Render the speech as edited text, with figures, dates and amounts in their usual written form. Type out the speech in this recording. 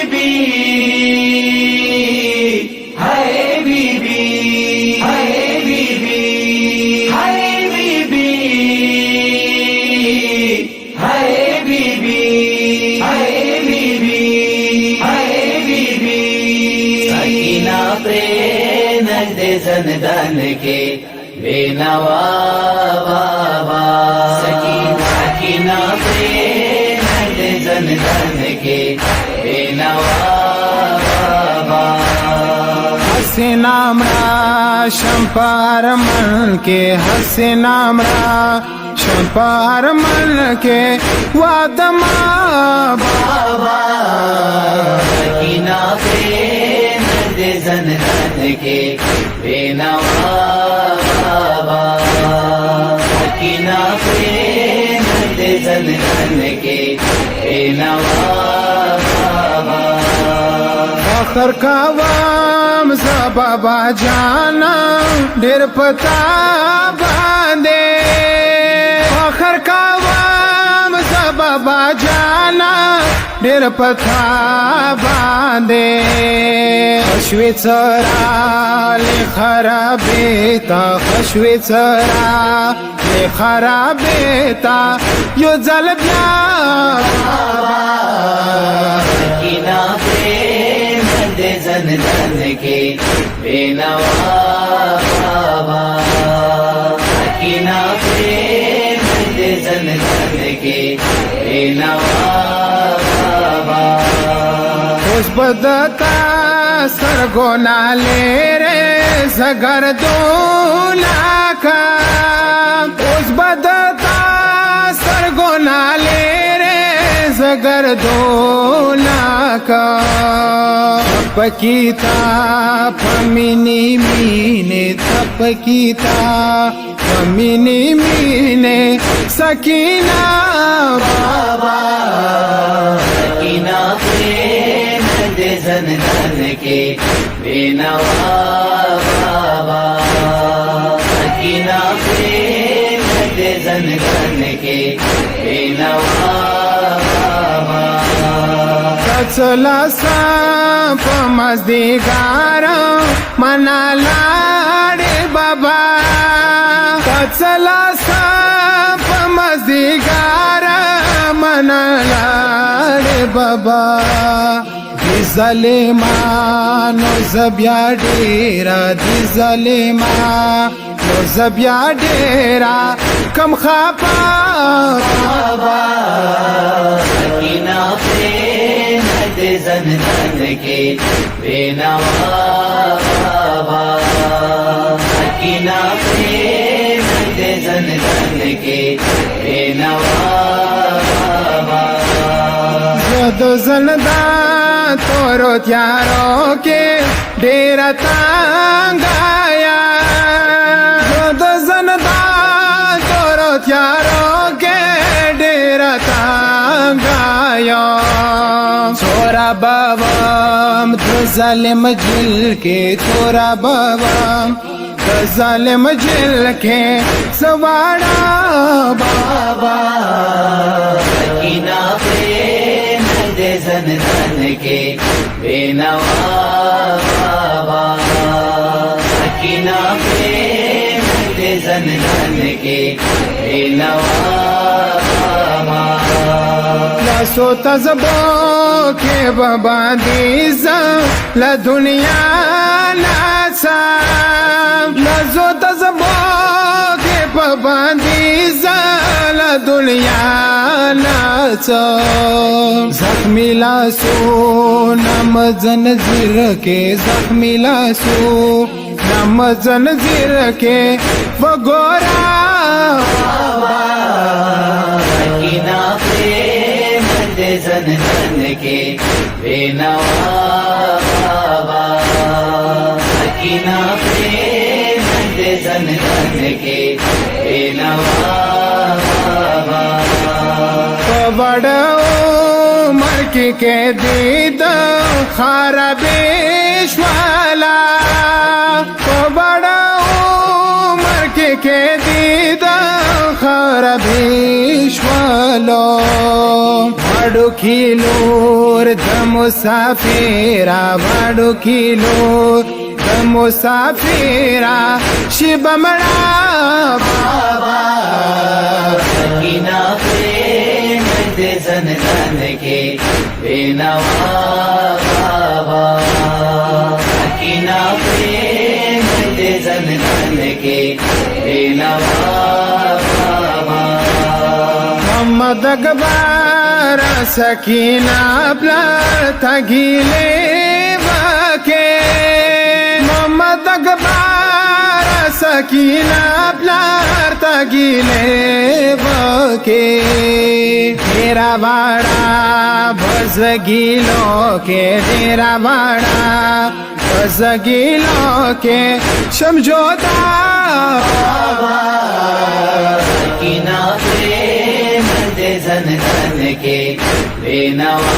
बीबी, हाय बीबी, हाय बीबी, हाय बीबी, हाय बीबी, हाय बीबी, हाय बीबी। सकीना प्रेम दे जनदान के बेनवा बाबा, सकीना प्रेम दे जनदान के बेनवा बाबा। हसीनामरा शंपार मन के, हसीनामरा शंपार मन के वादमा बाबा। सकीना प्रेम दे जनदान के बेनवा बाबा, सकीना प्रेम दे जनदान के बेनवा बाबा। फखर का वाम सा बाबा जाना ढेर पता बांधे, फखर का वाम सा बाबा जाना ढेर पता बांधे। खशवेचरा ले खराबेता, खशवेचरा ले खराबेता यो जलब्या बाबा। सकीना प्रेम दे जनदान के बेनवा बाबा, सकीना प्रेम दे जनदान के बेनवा बाबा। उस बदता सरगोना ले रे सगर दोना का, उस बदता सरगोना ले रे सगर दोना का। तपकीता फमिनी मीने, तपकीता फमिनी मीने सकीना बाबा। सकीना प्रेम दे जनदान के बेनवा बाबा, सकीना प्रेम दे जनदान के बेनवा बाबा। कचला सांप मजदीगार मना लाडे बाबा, कचला सांप मजदीगार मना लाडे बाबा। ज़लेमानो ज़बिया डेरा, ज़लेमानो ज़बिया डेरा कम खापा बाबा। सकीना प्रेम दे जनदान के बेनवा बाबा, सकीना प्रेम दे जनदान के बेनवा बाबा। दो जनदा तोरो त्यारो के डेरा तांगाया, दो जनदा तोरो त्यारो के डेरा तांगाया। छोरा बाबम तो जालिम जिल के, छोरा बाबम तो जालिम जिल के सवाड़ा बाबा। सकीना प्रेम दे जनदान के बेनवा बाबा, सकीना प्रेम दे जनदान के बेनवा बाबा। लसो तजबो के बाबा दीजा ला दुनिया नासा, लसो तजबो के बाबा दीजा ला दुनिया नासा। जख्मी लासो नम जंजीर के, जख्मी लासो नम जंजीर के वगोरा बाबा। सकीना प्रेम दे जनदान के बेनवा बाबा, सकीना प्रेम दे जनदान के बेनवा बाबा। बड़ो मर के दीद खारा बेश वाला, बड़ो मर के दीद खरबीश्वलो भाडू खिलोर द मुसाफिरा भाडू खिलोर द मुसाफिरा शिबमणा बाबा सकीना प्रेम दे जन जन के बेनवा बाबा सकीना प्रेम दे जन जन के बेनवा बाबा मोहम्मद अकबर सकीना ब्लर तगिले वाके मोहम्मद अकबर सकीना ब्लर तगिले वाके डेरा वाड़ा भजगिलो के डेरा वाड़ा भजगिलो के समझौता सकीना प्रेम दे जन जन के बेनवा